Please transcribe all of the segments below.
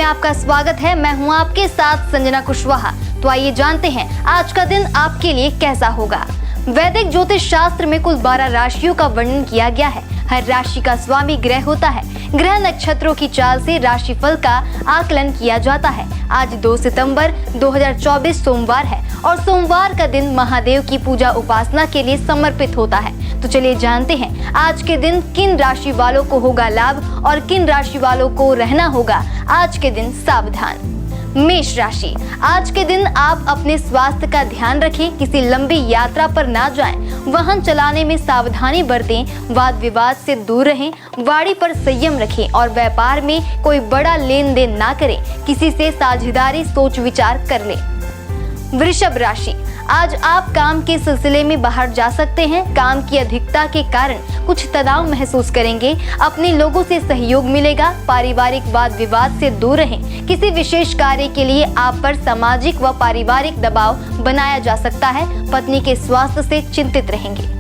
आपका स्वागत है। मैं हूं आपके साथ संजना कुशवाहा। तो आइए जानते हैं आज का दिन आपके लिए कैसा होगा। वैदिक ज्योतिष शास्त्र में कुल 12 राशियों का वर्णन किया गया है। हर राशि का स्वामी ग्रह होता है। ग्रह नक्षत्रों की चाल से राशिफल का आकलन किया जाता है। आज 2 सितंबर 2024 सोमवार है और सोमवार का दिन महादेव की पूजा उपासना के लिए समर्पित होता है। तो चलिए जानते हैं आज के दिन किन राशि वालों को होगा लाभ और किन राशि वालों को रहना होगा आज के दिन सावधान। मेष राशि, आज के दिन आप अपने स्वास्थ्य का ध्यान रखें। किसी लंबी यात्रा पर ना जाएं। वाहन चलाने में सावधानी बरतें। वाद विवाद से दूर रहें। वाणी पर संयम रखें और व्यापार में कोई बड़ा लेन देन ना करें। किसी से साझेदारी सोच विचार कर लें। वृषभ राशि, आज आप काम के सिलसिले में बाहर जा सकते हैं। काम की अधिकता के कारण कुछ तनाव महसूस करेंगे। अपने लोगों से सहयोग मिलेगा। पारिवारिक वाद विवाद से दूर रहें। किसी विशेष कार्य के लिए आप पर सामाजिक व पारिवारिक दबाव बनाया जा सकता है। पत्नी के स्वास्थ्य से चिंतित रहेंगे।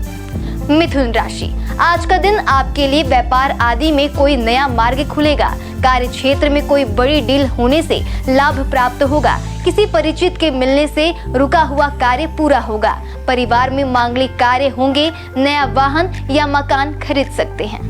मिथुन राशि, आज का दिन आपके लिए व्यापार आदि में कोई नया मार्ग खुलेगा। कार्य क्षेत्र में कोई बड़ी डील होने से लाभ प्राप्त होगा। किसी परिचित के मिलने से रुका हुआ कार्य पूरा होगा। परिवार में मांगलिक कार्य होंगे। नया वाहन या मकान खरीद सकते हैं।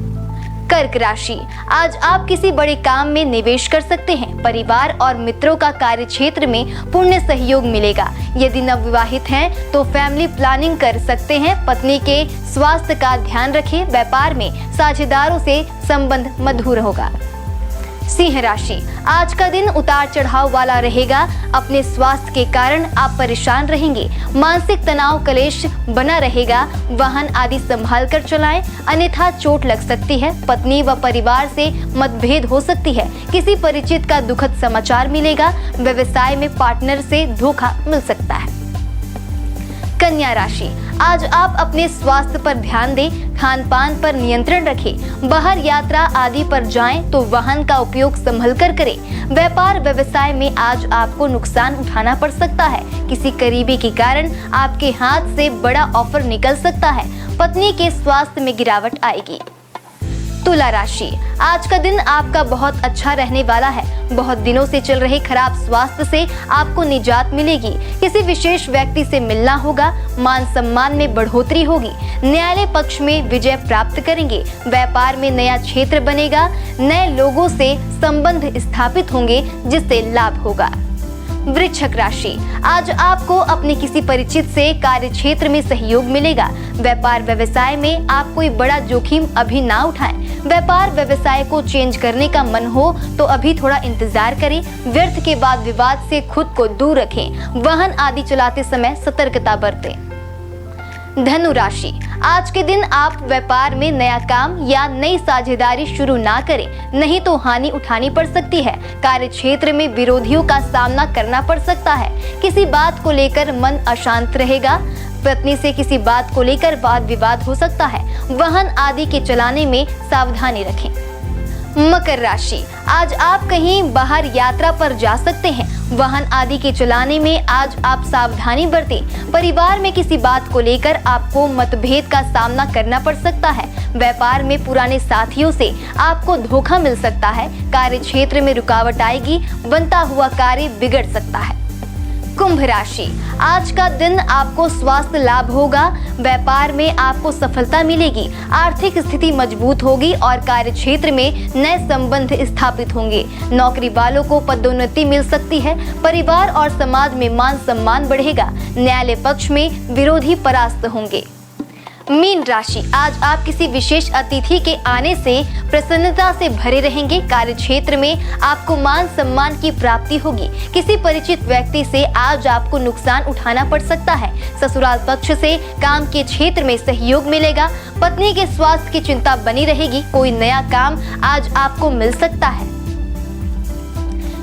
कर्क राशि, आज आप किसी बड़े काम में निवेश कर सकते हैं। परिवार और मित्रों का कार्य क्षेत्र में पूर्ण सहयोग मिलेगा। यदि नवविवाहित हैं तो फैमिली प्लानिंग कर सकते हैं। पत्नी के स्वास्थ्य का ध्यान रखें। व्यापार में साझेदारों से संबंध मधुर होगा। सिंह राशि, आज का दिन उतार चढ़ाव वाला रहेगा। अपने स्वास्थ्य के कारण आप परेशान रहेंगे। मानसिक तनाव क्लेश बना रहेगा। वाहन आदि संभाल कर चलाएं, अन्यथा चोट लग सकती है। पत्नी व परिवार से मतभेद हो सकती है। किसी परिचित का दुखद समाचार मिलेगा। व्यवसाय में पार्टनर से धोखा मिल सकता है। कन्या राशि, आज आप अपने स्वास्थ्य पर ध्यान दें। खान पान पर नियंत्रण रखें। बाहर यात्रा आदि पर जाएं तो वाहन का उपयोग संभल कर करें। व्यापार व्यवसाय में आज आपको नुकसान उठाना पड़ सकता है। किसी करीबी के कारण आपके हाथ से बड़ा ऑफर निकल सकता है। पत्नी के स्वास्थ्य में गिरावट आएगी। तुला राशि, आज का दिन आपका बहुत अच्छा रहने वाला है। बहुत दिनों से चल रहे खराब स्वास्थ्य से आपको निजात मिलेगी। किसी विशेष व्यक्ति से मिलना होगा। मान सम्मान में बढ़ोतरी होगी। न्यायालय पक्ष में विजय प्राप्त करेंगे। व्यापार में नया क्षेत्र बनेगा। नए लोगों से संबंध स्थापित होंगे जिससे लाभ होगा। वृश्चिक राशि, आज आपको अपने किसी परिचित से कार्य क्षेत्र में सहयोग मिलेगा। व्यापार व्यवसाय में आप कोई बड़ा जोखिम अभी ना उठाएं। व्यापार व्यवसाय को चेंज करने का मन हो तो अभी थोड़ा इंतजार करें। व्यर्थ के बाद विवाद से खुद को दूर रखें। वाहन आदि चलाते समय सतर्कता बरतें। धनु राशि, आज के दिन आप व्यापार में नया काम या नई साझेदारी शुरू ना करें, नहीं तो हानि उठानी पड़ सकती है। कार्य क्षेत्र में विरोधियों का सामना करना पड़ सकता है। किसी बात को लेकर मन अशांत रहेगा। पत्नी से किसी बात को लेकर वाद विवाद हो सकता है। वाहन आदि के चलाने में सावधानी रखें। मकर राशि, आज आप कहीं बाहर यात्रा पर जा सकते हैं। वाहन आदि के चलाने में आज आप सावधानी बरतें। परिवार में किसी बात को लेकर आपको मतभेद का सामना करना पड़ सकता है। व्यापार में पुराने साथियों से आपको धोखा मिल सकता है। कार्य क्षेत्र में रुकावट आएगी। बनता हुआ कार्य बिगड़ सकता है। कुंभ राशि, आज का दिन आपको स्वास्थ्य लाभ होगा। व्यापार में आपको सफलता मिलेगी। आर्थिक स्थिति मजबूत होगी और कार्य क्षेत्र में नए संबंध स्थापित होंगे। नौकरी वालों को पदोन्नति मिल सकती है। परिवार और समाज में मान सम्मान बढ़ेगा। न्यायालय पक्ष में विरोधी परास्त होंगे। मीन राशि, आज आप किसी विशेष अतिथि के आने से प्रसन्नता से भरे रहेंगे। कार्य क्षेत्र में आपको मान सम्मान की प्राप्ति होगी। किसी परिचित व्यक्ति से आज आपको नुकसान उठाना पड़ सकता है। ससुराल पक्ष से काम के क्षेत्र में सहयोग मिलेगा। पत्नी के स्वास्थ्य की चिंता बनी रहेगी। कोई नया काम आज आपको मिल सकता है।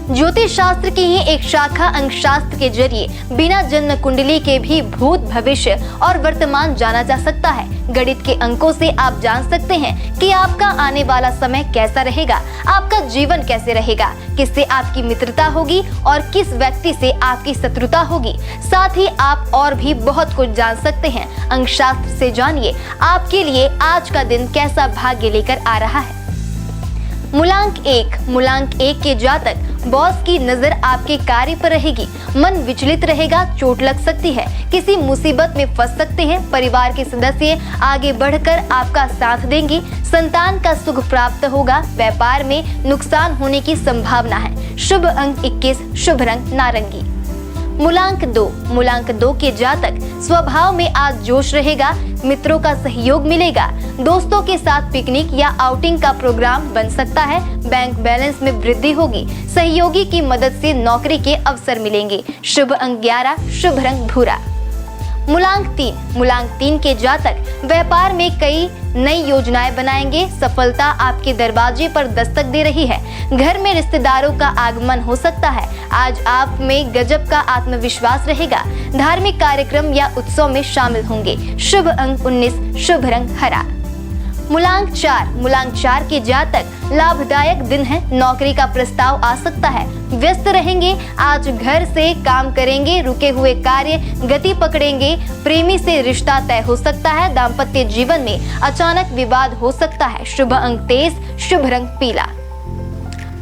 ज्योतिष शास्त्र की ही एक शाखा अंक शास्त्र के जरिए बिना जन्म कुंडली के भी भूत भविष्य और वर्तमान जाना जा सकता है। गणित के अंकों से आप जान सकते हैं कि आपका आने वाला समय कैसा रहेगा। आपका जीवन कैसे रहेगा। किससे आपकी मित्रता होगी और किस व्यक्ति से आपकी शत्रुता होगी। साथ ही आप और भी बहुत कुछ जान सकते हैं। अंक शास्त्र से जानिए आपके लिए आज का दिन कैसा भाग्य लेकर आ रहा है। मूलांक 1 के जातक बॉस की नजर आपके कार्य पर रहेगी। मन विचलित रहेगा, चोट लग सकती है, किसी मुसीबत में फंस सकते हैं। परिवार के सदस्य आगे बढ़कर आपका साथ देंगे। संतान का सुख प्राप्त होगा। व्यापार में नुकसान होने की संभावना है। शुभ अंक 21, शुभ रंग नारंगी। मूलांक 2, मूलांक 2 के जातक स्वभाव में आज जोश रहेगा। मित्रों का सहयोग मिलेगा। दोस्तों के साथ पिकनिक या आउटिंग का प्रोग्राम बन सकता है। बैंक बैलेंस में वृद्धि होगी। सहयोगी की मदद से नौकरी के अवसर मिलेंगे। शुभ अंक 11, शुभ रंग भूरा। मूलांक 3, मूलांक 3 के जातक व्यापार में कई नई योजनाएं बनाएंगे। सफलता आपके दरवाजे पर दस्तक दे रही है। घर में रिश्तेदारों का आगमन हो सकता है। आज आप में गजब का आत्मविश्वास रहेगा। धार्मिक कार्यक्रम या उत्सव में शामिल होंगे। शुभ अंक 19, शुभ रंग हरा। मूलांक 4, मूलांक 4 के जातक लाभदायक दिन है। नौकरी का प्रस्ताव आ सकता है। व्यस्त रहेंगे। आज घर से काम करेंगे। रुके हुए कार्य गति पकड़ेंगे। प्रेमी से रिश्ता तय हो सकता है। दाम्पत्य जीवन में अचानक विवाद हो सकता है। शुभ अंक 23, शुभ रंग पीला।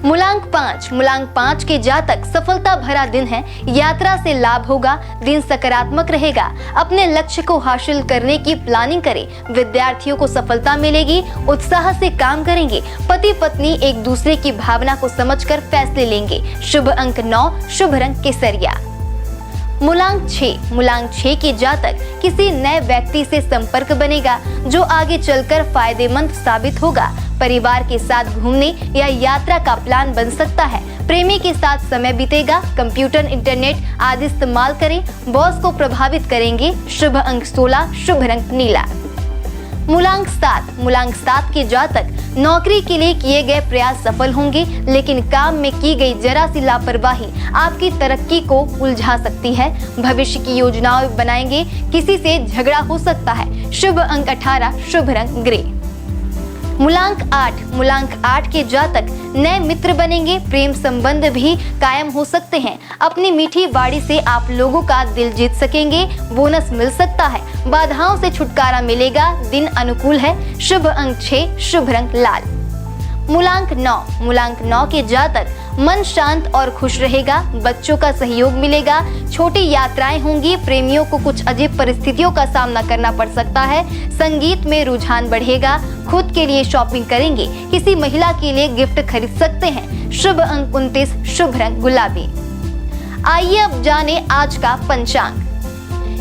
मूलांक 5, मूलांक 5 के जातक सफलता भरा दिन है। यात्रा से लाभ होगा। दिन सकारात्मक रहेगा। अपने लक्ष्य को हासिल करने की प्लानिंग करें। विद्यार्थियों को सफलता मिलेगी। उत्साह से काम करेंगे। पति पत्नी एक दूसरे की भावना को समझकर फैसले लेंगे। शुभ अंक 9, शुभ रंग केसरिया। मूलांक 6, मूलांक 6 के जातक किसी नए व्यक्ति से संपर्क बनेगा जो आगे चलकर फायदेमंद साबित होगा। परिवार के साथ घूमने या यात्रा का प्लान बन सकता है। प्रेमी के साथ समय बीतेगा। कंप्यूटर, इंटरनेट आदि इस्तेमाल करें। बॉस को प्रभावित करेंगे। शुभ अंक 16, शुभ रंग नीला। मूलांक 7, मूलांक 7 के जातक नौकरी के लिए किए गए प्रयास सफल होंगे, लेकिन काम में की गई जरा सी लापरवाही आपकी तरक्की को उलझा सकती है। भविष्य की योजनाएं बनाएंगे। किसी से झगड़ा हो सकता है। शुभ अंक 18, शुभ रंग ग्रे। मूलांक 8, मूलांक 8 के जातक नए मित्र बनेंगे। प्रेम संबंध भी कायम हो सकते हैं। अपनी मीठी वाणी से आप लोगों का दिल जीत सकेंगे। बोनस मिल सकता है। बाधाओं से छुटकारा मिलेगा। दिन अनुकूल है। शुभ अंक 6, शुभ रंग लाल। मूलांक 9, मूलांक 9 के जातक मन शांत और खुश रहेगा। बच्चों का सहयोग मिलेगा। छोटी यात्राएं होंगी। प्रेमियों को कुछ अजीब परिस्थितियों का सामना करना पड़ सकता है। संगीत में रुझान बढ़ेगा। खुद के लिए शॉपिंग करेंगे। किसी महिला के लिए गिफ्ट खरीद सकते हैं। शुभ अंक 29, शुभ रंग गुलाबी। आइए अब जाने आज का पंचांग।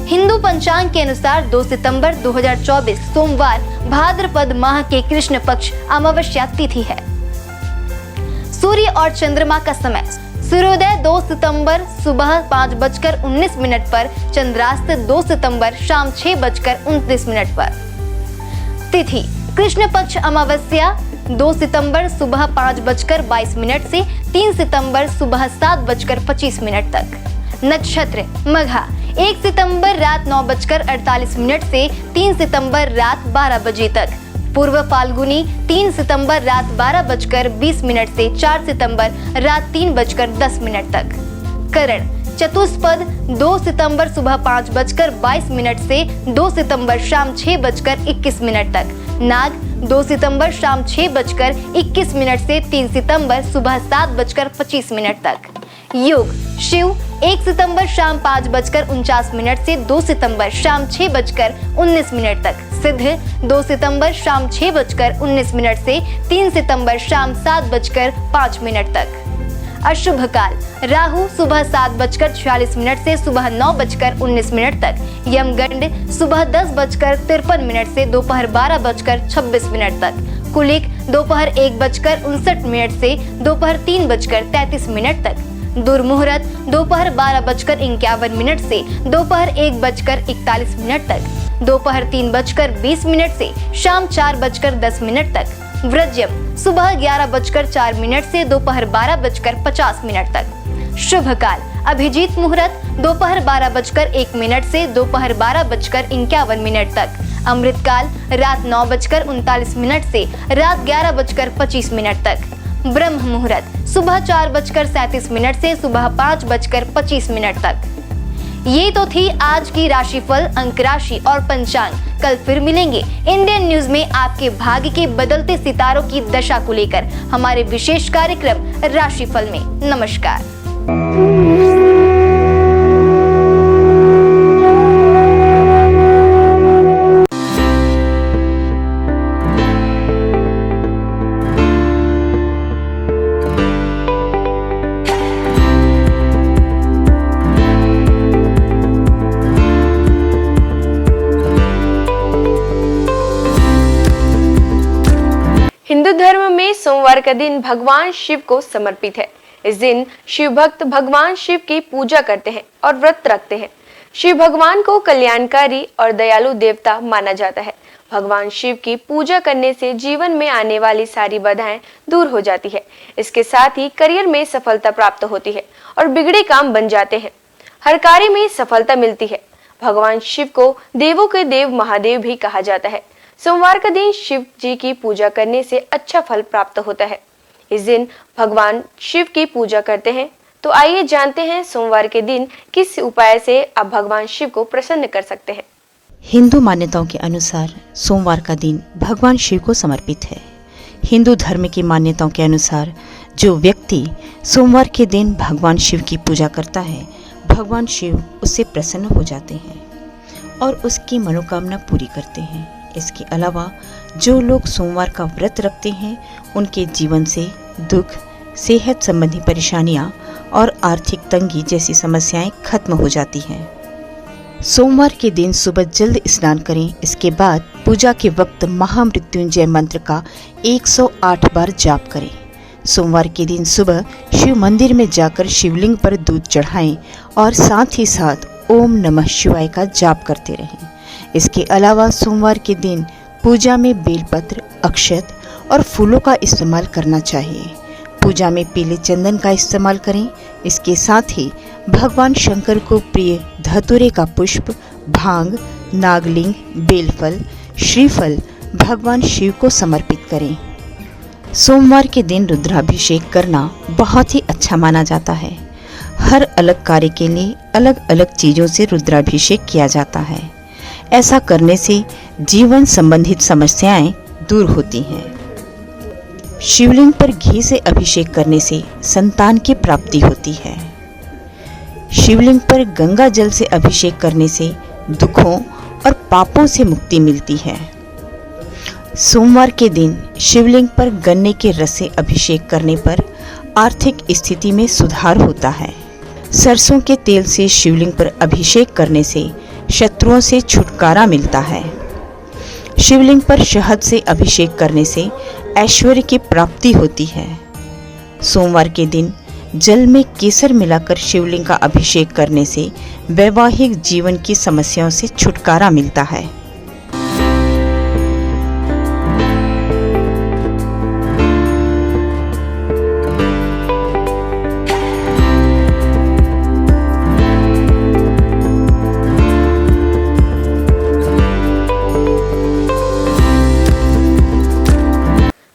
हिंदू पंचांग के अनुसार 2 सितंबर 2024 सोमवार भाद्रपद माह के कृष्ण पक्ष अमावस्या तिथि है। सूर्य और चंद्रमा का समय सूर्योदय 2 सितंबर सुबह 5:19 पर, चंद्रास्त 2 सितंबर शाम 6:29 पर। तिथि कृष्ण पक्ष अमावस्या 2 सितंबर सुबह 5:22 से 3 सितंबर सुबह 7:25 तक। नक्षत्र मघा 1 सितंबर रात 9:48 से 3 सितंबर रात 12 बजे तक। पूर्व फाल्गुनी 3 सितंबर रात 12:20 से 4 सितंबर रात 3:10 तक। करण चतुष्पद 2 सितंबर सुबह 5:22 से 2 सितंबर शाम 6:21 तक। नाग 2 सितंबर शाम 6:21 से 3 सितंबर सुबह 7:25 तक। योग शिव 1 सितंबर शाम 5:49 से 2 सितंबर शाम 6:19 तक। सिद्ध 2 सितंबर शाम 6:19 से 3 सितंबर शाम 7:05 तक। अशुभ काल राहु सुबह 7:46 से सुबह 9:19 तक। यमगंड सुबह 10:53 से दोपहर 12:26 तक। कुलिक दोपहर 1:59 से दोपहर 3:33 तक। दुर्मुहूर्त दोपहर 12:51 से दोपहर 1:41 तक। दोपहर 3:20 से शाम 4:10 तक। व्रज्यम सुबह 11:04 से दोपहर 12:50 तक। शुभ काल अभिजीत मुहूर्त दोपहर 12:01 से दोपहर 12:51 तक। अमृत काल रात 9:39 से रात 11:25 तक। ब्रह्म मुहूर्त सुबह 4:37 से सुबह 5:25 तक। ये तो थी आज की राशिफल, अंक राशि और पंचांग। कल फिर मिलेंगे इंडियन न्यूज में आपके भाग्य के बदलते सितारों की दशा को लेकर हमारे विशेष कार्यक्रम राशिफल में। नमस्कार। हिंदू धर्म में सोमवार का दिन भगवान शिव को समर्पित है। इस दिन शिव भक्त भगवान शिव की पूजा करते हैं और व्रत रखते हैं। शिव भगवान को कल्याणकारी और दयालु देवता माना जाता है। भगवान शिव की पूजा करने से जीवन में आने वाली सारी बाधाएं दूर हो जाती है। इसके साथ ही करियर में सफलता प्राप्त होती है और बिगड़े काम बन जाते हैं। हर कार्य में सफलता मिलती है। भगवान शिव को देवों के देव महादेव भी कहा जाता है। सोमवार का दिन शिव जी की पूजा करने से अच्छा फल प्राप्त होता है। इस दिन भगवान शिव की पूजा करते हैं। तो आइए जानते हैं सोमवार के दिन किस उपाय से आप भगवान शिव को प्रसन्न कर सकते हैं। हिंदू मान्यताओं के अनुसार सोमवार का दिन भगवान शिव को समर्पित है। हिंदू धर्म की मान्यताओं के अनुसार जो व्यक्ति सोमवार के दिन भगवान शिव की पूजा करता है, भगवान शिव उससे प्रसन्न हो जाते हैं और उसकी मनोकामना पूरी करते हैं। इसके अलावा जो लोग सोमवार का व्रत रखते हैं, उनके जीवन से दुख, सेहत संबंधी परेशानियां और आर्थिक तंगी जैसी समस्याएं खत्म हो जाती हैं। सोमवार के दिन सुबह जल्द स्नान करें। इसके बाद पूजा के वक्त महामृत्युंजय मंत्र का 108 बार जाप करें। सोमवार के दिन सुबह शिव मंदिर में जाकर शिवलिंग पर दूध चढ़ाएं और साथ ही साथ ओम नमः शिवाय का जाप करते रहें। इसके अलावा सोमवार के दिन पूजा में बेलपत्र, अक्षत और फूलों का इस्तेमाल करना चाहिए। पूजा में पीले चंदन का इस्तेमाल करें। इसके साथ ही भगवान शंकर को प्रिय धतूरे का पुष्प, भांग, नागलिंग, बेलफल, श्रीफल भगवान शिव को समर्पित करें। सोमवार के दिन रुद्राभिषेक करना बहुत ही अच्छा माना जाता है। हर अलग कार्य के लिए अलग अलग चीजों से रुद्राभिषेक किया जाता है। ऐसा करने से जीवन संबंधित समस्याएं दूर होती हैं। शिवलिंग पर घी से अभिषेक करने से संतान की प्राप्ति होती है। शिवलिंग पर गंगा जल से अभिषेक करने से दुखों और पापों से मुक्ति मिलती है। सोमवार के दिन शिवलिंग पर गन्ने के रस से अभिषेक करने पर आर्थिक स्थिति में सुधार होता है। सरसों के तेल से शिवलिंग पर अभिषेक करने से शत्रुओं से छुटकारा मिलता है। शिवलिंग पर शहद से अभिषेक करने से ऐश्वर्य की प्राप्ति होती है। सोमवार के दिन जल में केसर मिलाकर शिवलिंग का अभिषेक करने से वैवाहिक जीवन की समस्याओं से छुटकारा मिलता है।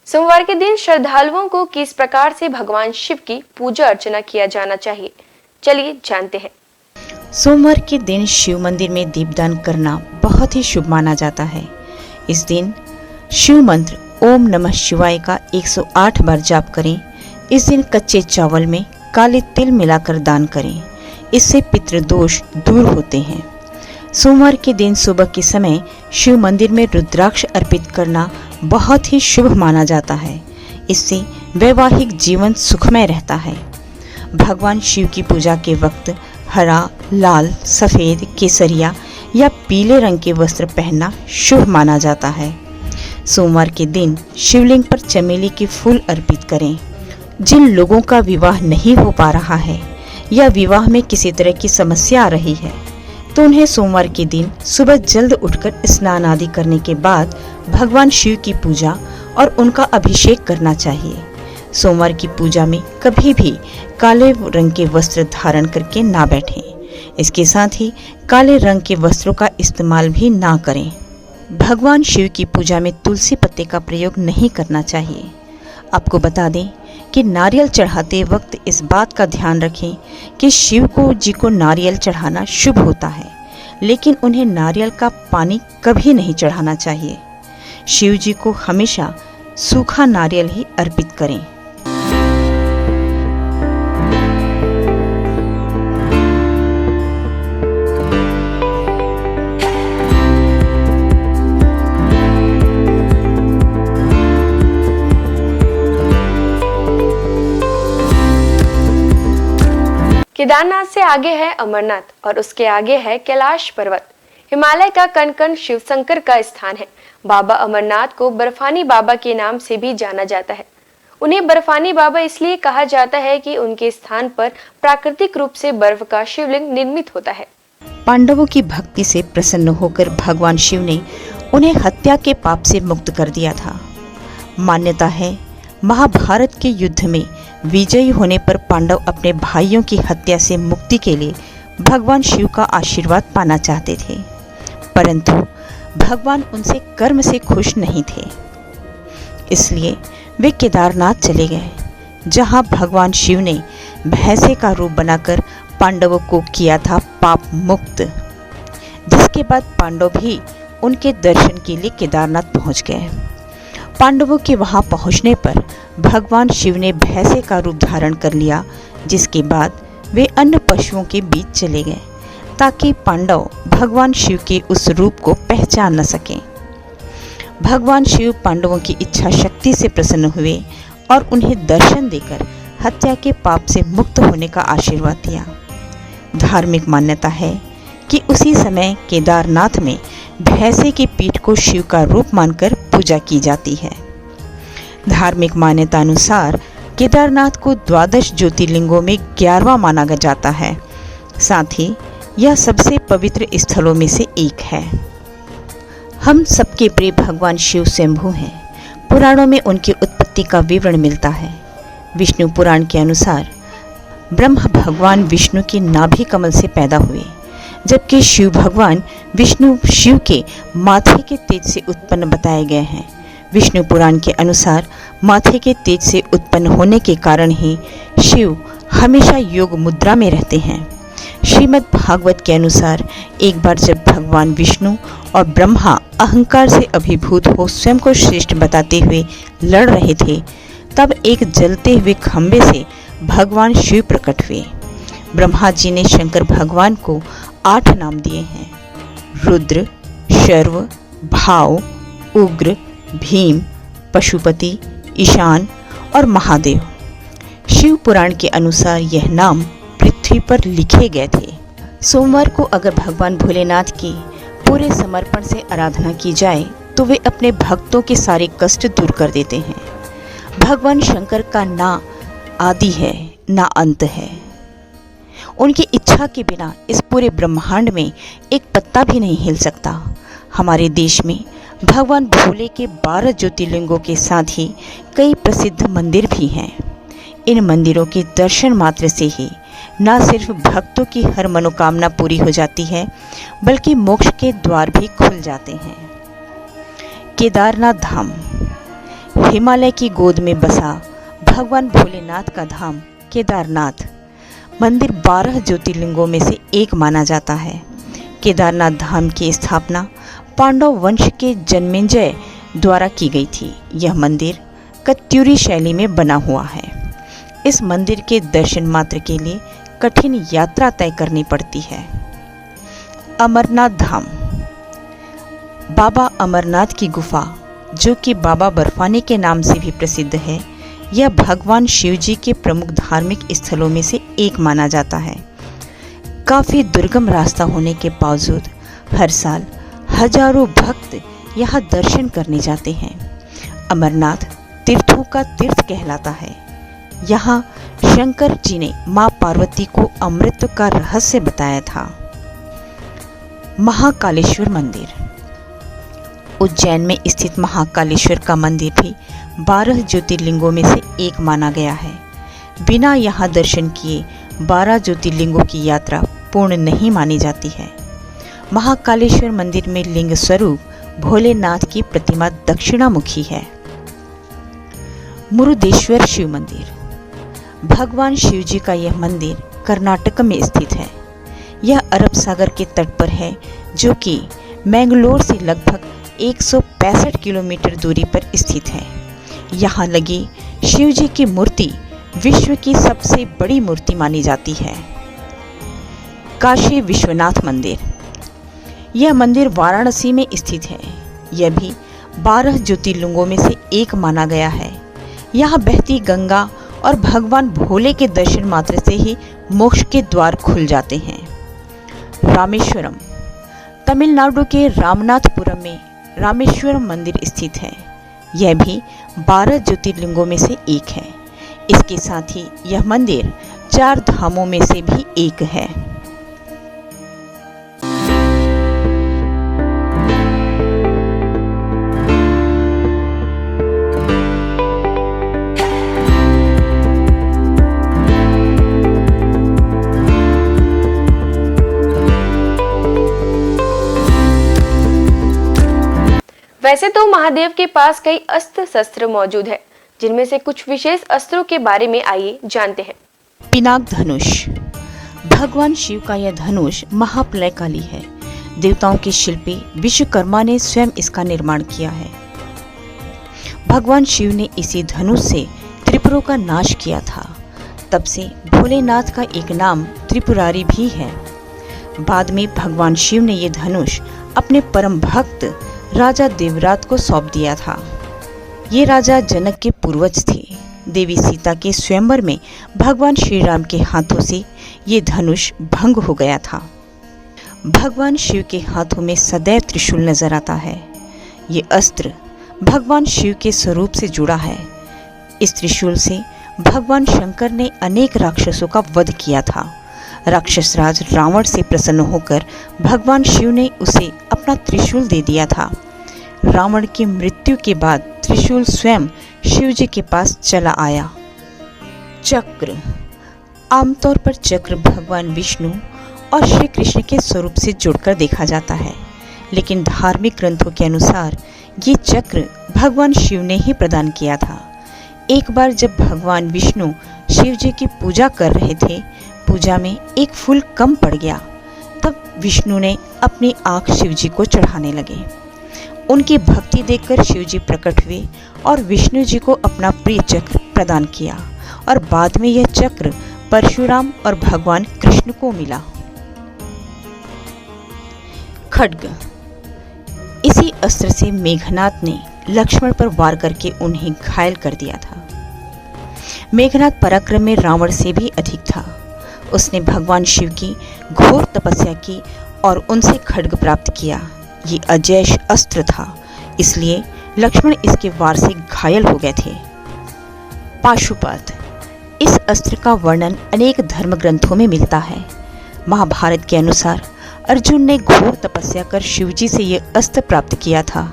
सोमवार के दिन श्रद्धालुओं को किस प्रकार से भगवान शिव की पूजा अर्चना किया जाना चाहिए, चलिए जानते हैं। सोमवार के दिन शिव मंदिर में दीपदान करना बहुत ही शुभ माना जाता है। इस दिन शिव मंत्र ओम नमः शिवाय का 108 बार जाप करें। इस दिन कच्चे चावल में काले तिल मिलाकर दान करें। इससे पितृदोष दूर होते हैं। सोमवार के दिन सुबह के समय शिव मंदिर में रुद्राक्ष अर्पित करना बहुत ही शुभ माना जाता है। इससे वैवाहिक जीवन सुखमय रहता है। भगवान शिव की पूजा के वक्त हरा, लाल, सफ़ेद, केसरिया या पीले रंग के वस्त्र पहनना शुभ माना जाता है। सोमवार के दिन शिवलिंग पर चमेली के फूल अर्पित करें। जिन लोगों का विवाह नहीं हो पा रहा है या विवाह में किसी तरह की समस्या आ रही है, तो उन्हें सोमवार के दिन सुबह जल्द उठकर स्नान आदि करने के बाद भगवान शिव की पूजा और उनका अभिषेक करना चाहिए। सोमवार की पूजा में कभी भी काले रंग के वस्त्र धारण करके ना बैठें। इसके साथ ही काले रंग के वस्त्रों का इस्तेमाल भी ना करें। भगवान शिव की पूजा में तुलसी पत्ते का प्रयोग नहीं करना चाहिए। आपको बता दें कि नारियल चढ़ाते वक्त इस बात का ध्यान रखें कि शिव जी को नारियल चढ़ाना शुभ होता है, लेकिन उन्हें नारियल का पानी कभी नहीं चढ़ाना चाहिए। शिव जी को हमेशा सूखा नारियल ही अर्पित करें। केदारनाथ से आगे है अमरनाथ और उसके आगे है कैलाश पर्वत। हिमालय का कण कण शिव शंकर का स्थान है। बाबा अमरनाथ को बर्फानी बाबा के नाम से भी जाना जाता है। उन्हें बर्फानी बाबा इसलिए कहा जाता है कि उनके स्थान पर प्राकृतिक रूप से बर्फ का शिवलिंग निर्मित होता है। पांडवों की भक्ति से प्रसन्न होकर भगवान शिव ने उन्हें हत्या के पाप से मुक्त कर दिया था। मान्यता है महाभारत के युद्ध में विजयी होने पर पांडव अपने भाइयों की हत्या से मुक्ति के लिए भगवान शिव का आशीर्वाद पाना चाहते थे, परंतु भगवान उनसे कर्म से खुश नहीं थे। इसलिए वे केदारनाथ चले गए, जहां भगवान शिव ने भैंसे का रूप बनाकर पांडवों को किया था पाप मुक्त। जिसके बाद पांडव भी उनके दर्शन के लिए केदारनाथ पहुंच गए। पांडवों के वहां पहुंचने पर भगवान शिव ने भैंसे का रूप धारण कर लिया, जिसके बाद वे अन्य पशुओं के बीच चले गए ताकि पांडव भगवान शिव के उस रूप को पहचान न सकें। भगवान शिव पांडवों की इच्छा शक्ति से प्रसन्न हुए और उन्हें दर्शन देकर हत्या के पाप से मुक्त होने का आशीर्वाद दिया। धार्मिक मान्यता है कि उसी समय केदारनाथ में भैंसे की पीठ को शिव का रूप मानकर पूजा की जाती है। धार्मिक मान्यता अनुसार केदारनाथ को 12 ज्योतिर्लिंगों में 11वां माना जाता है। साथ ही यह सबसे पवित्र स्थलों में से एक है। हम सबके प्रिय भगवान शिव स्वयंभू हैं। पुराणों में उनकी उत्पत्ति का विवरण मिलता है। विष्णु पुराण के अनुसार ब्रह्मा भगवान विष्णु के नाभि कमल से पैदा हुए, जबकि शिव भगवान विष्णु शिव के माथे के तेज से उत्पन्न बताए गए हैं। विष्णु पुराण के अनुसार माथे के तेज से उत्पन्न होने के कारण ही शिव हमेशा योग मुद्रा में रहते हैं। श्रीमद् भागवत के अनुसार एक बार जब भगवान विष्णु और ब्रह्मा अहंकार से अभिभूत हो स्वयं को श्रेष्ठ बताते हुए लड़ रहे थे, तब एक जलते हुए खंभे से भगवान शिव प्रकट हुए। ब्रह्मा जी ने शंकर भगवान को 8 नाम दिए हैं: रुद्र, शर्व, भाव, उग्र, भीम, पशुपति, ईशान और महादेव। शिव पुराण के अनुसार यह नाम पृथ्वी पर लिखे गए थे। सोमवार को अगर भगवान भोलेनाथ की पूरे समर्पण से आराधना की जाए तो वे अपने भक्तों के सारे कष्ट दूर कर देते हैं। भगवान शंकर का ना आदि है ना अंत है। उनकी इच्छा के बिना इस पूरे ब्रह्मांड में एक पत्ता भी नहीं हिल सकता। हमारे देश में भगवान भोले के 12 ज्योतिर्लिंगों के साथ ही कई प्रसिद्ध मंदिर भी हैं। इन मंदिरों के दर्शन मात्र से ही न सिर्फ भक्तों की हर मनोकामना पूरी हो जाती है, बल्कि मोक्ष के द्वार भी खुल जाते हैं। केदारनाथ धाम हिमालय की गोद में बसा भगवान भोलेनाथ का धाम केदारनाथ मंदिर 12 ज्योतिर्लिंगों में से एक माना जाता है। केदारनाथ धाम की स्थापना पांडव वंश के जन्मेजय द्वारा की गई थी। यह मंदिर कत्यूरी शैली में बना हुआ है। इस मंदिर के दर्शन मात्र के लिए कठिन यात्रा तय करनी पड़ती है। अमरनाथ धाम बाबा अमरनाथ की गुफा, जो कि बाबा बर्फानी के नाम से भी प्रसिद्ध है, यह भगवान शिव जी के प्रमुख धार्मिक स्थलों में से एक माना जाता है। काफ़ी दुर्गम रास्ता होने के बावजूद हर साल हजारों भक्त यहाँ दर्शन करने जाते हैं। अमरनाथ तीर्थों का तीर्थ कहलाता है। यहाँ शंकर जी ने माँ पार्वती को अमृत का रहस्य बताया था। महाकालेश्वर मंदिर उज्जैन में स्थित महाकालेश्वर का मंदिर भी 12 ज्योतिर्लिंगों में से एक माना गया है। बिना यहाँ दर्शन किए 12 ज्योतिर्लिंगों की यात्रा पूर्ण नहीं मानी जाती है। महाकालेश्वर मंदिर में लिंग स्वरूप भोलेनाथ की प्रतिमा दक्षिणामुखी है। मुरुदेश्वर शिव मंदिर भगवान शिव जी का यह मंदिर कर्नाटक में स्थित है। यह अरब सागर के तट पर है, जो कि मैंगलोर से लगभग 165 किलोमीटर दूरी पर स्थित है। यहाँ लगी शिव जी की मूर्ति विश्व की सबसे बड़ी मूर्ति मानी जाती है। काशी विश्वनाथ मंदिर। यह मंदिर वाराणसी में स्थित है। यह भी 12 ज्योतिर्लिंगों में से एक माना गया है। यहाँ बहती गंगा और भगवान भोले के दर्शन मात्र से ही मोक्ष के द्वार खुल जाते हैं। रामेश्वरम। तमिलनाडु के रामनाथपुरम में रामेश्वरम मंदिर स्थित है। यह भी 12 ज्योतिर्लिंगों में से एक है। इसके साथ ही यह मंदिर 4 धामों में से भी एक है। वैसे तो महादेव के पास कई अस्त्र शस्त्र मौजूद है, जिनमें से कुछ विशेष अस्त्रों के बारे में आइए जानते हैं। पिनाक धनुष। भगवान शिव का यह धनुष महाप्रलयकाली है। देवताओं के शिल्पी विश्वकर्मा ने स्वयं इसका निर्माण किया है। भगवान शिव ने इसी धनुष से त्रिपुरों का नाश किया था। तब से भोलेनाथ का एक नाम त्रिपुरारी भी है। बाद में भगवान शिव ने यह धनुष अपने परम भक्त राजा देवरात को सौंप दिया था। ये राजा जनक के पूर्वज थे। देवी सीता के स्वयंवर में भगवान श्री राम के हाथों से ये धनुष भंग हो गया था। भगवान शिव के हाथों में सदैव त्रिशूल नजर आता है। ये अस्त्र भगवान शिव के स्वरूप से जुड़ा है। इस त्रिशूल से भगवान शंकर ने अनेक राक्षसों का वध किया था। राक्षस राज रावण से प्रसन्न होकर भगवान शिव ने उसे अपना त्रिशूल दे दिया था। रावण की मृत्यु के बाद त्रिशूल स्वयं शिव जी के पास चला आया। चक्र। आमतौर पर चक्र भगवान विष्णु और श्री कृष्ण के स्वरूप से जुड़कर देखा जाता है, लेकिन धार्मिक ग्रंथों के अनुसार ये चक्र भगवान शिव ने ही प्रदान किया था। एक बार जब भगवान विष्णु शिव जी की पूजा कर रहे थे, पूजा में एक फूल कम पड़ गया। तब विष्णु ने अपनी आंख शिव जी को चढ़ाने लगे। उनकी भक्ति देखकर शिव जी प्रकट हुए और विष्णु जी को अपना प्रिय चक्र प्रदान किया और बाद में यह चक्र परशुराम और भगवान कृष्ण को मिला। खड्ग। इसी अस्त्र से मेघनाद ने लक्ष्मण पर वार करके उन्हें घायल कर दिया था। मेघनाद पराक्रम में रावण से भी अधिक था। उसने भगवान शिव की घोर तपस्या की और उनसे खड्ग प्राप्त किया। ये अजैश अस्त्र था, इसलिए लक्ष्मण इसके वार से घायल हो गए थे। पाशुपत। इस अस्त्र का वर्णन अनेक धर्म ग्रंथों में मिलता है। महाभारत के अनुसार अर्जुन ने घोर तपस्या कर शिवजी से यह अस्त्र प्राप्त किया था।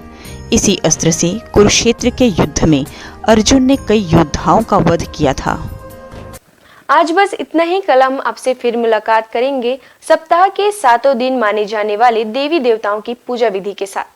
इसी अस्त्र से कुरुक्षेत्र के युद्ध में अर्जुन ने कई योद्धाओं का वध किया था। आज बस इतना ही। कल हम आपसे फिर मुलाकात करेंगे सप्ताह के 7 दिन माने जाने वाले देवी देवताओं की पूजा विधि के साथ।